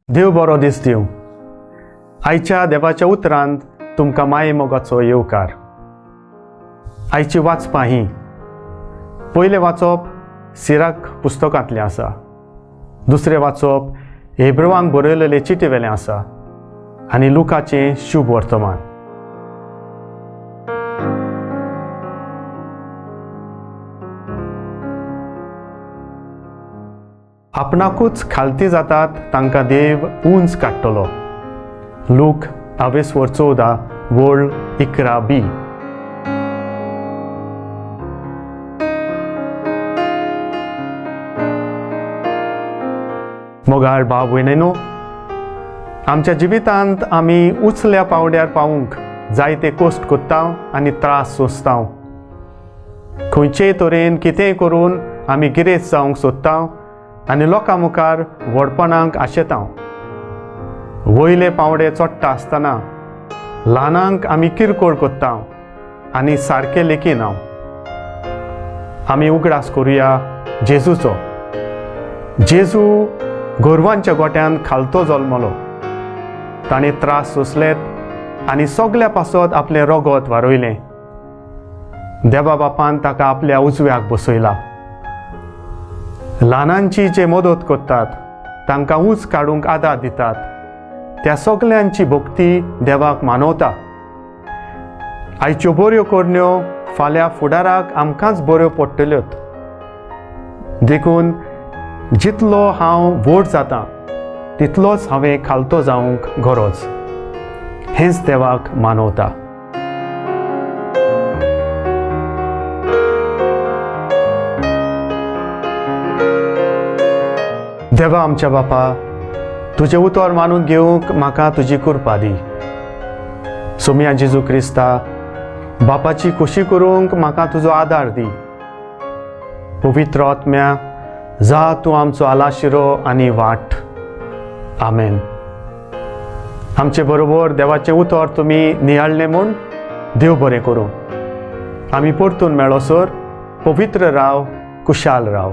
देव बरो दीस दिवं. आयच्या देवाच्या उतरांत तुमकां माये मोगाचो येवकार. आयची वाचपां ही पयलें वाचप सिराक पुस्तकांतलें आसा. दुसरें वाचप हेब्रेवांक बरयलेले चिटेवेलें आसा आनी लुकाचें शुभ वर्तमान. आपणाकूच खालती जातात तांकां देव उंच काडटलो. Look 22:14 वोळ 11b. मोगाळ भाव भयणींनो, आमच्या जिवितांत आमी उचल्या पावड्यार पावूंक जायते कोश्ट कोत्ता आनी त्रास सोंसता. खंयचेय तरेन कितेंय करून आमी गिरेस्त जावंक सोदता आनी लोकां मुखार व्हडपणांक आशेता. वयले पावडे चोडटा आसतना ल्हानांक आमी किरकोळ कोत्ता आनी सारके लेखीन हांव. आमी उगडास करुया जेजूचो. जेजू गोरवांच्या गोट्यान खालतो जल्मलो. ताणें त्रास सोंसलेत आनी सगल्या पासत आपलें रगत वारोयलें. देवा बापान ताका आपल्या उजव्याक बसयला. ल्हानांची जे मदत करतात तांकां उंच काडूंक आदार दितात त्या सगल्यांची भक्ती देवाक मानवता. आयच्यो बऱ्यो करण्यो फाल्यां फुडाराक आमकांच बऱ्यो पडटल्योत. देखून जितलो हांव व्हड जाता तितलोच हांवें खालतो जावंक गरज. हेंच देवाक मानवता. देवा आमच्या बापा, तुजें उतर मानून घेवंक म्हाका तुजी कृपा दी. सोम्या जेजू क्रिस्ता, बापाची खोशी करूंक म्हाका तुजो आदार दी. पवित्र आत्म्या, जा तूं आमचो आलाशिरो आनी वाट. आमेन. आमचे बरोबर देवाचें उतर तुमी नियाळ्ळें म्हूण देव बरें करूं. आमी परतून मेळोसर पवित्र राव, कुशाल राव.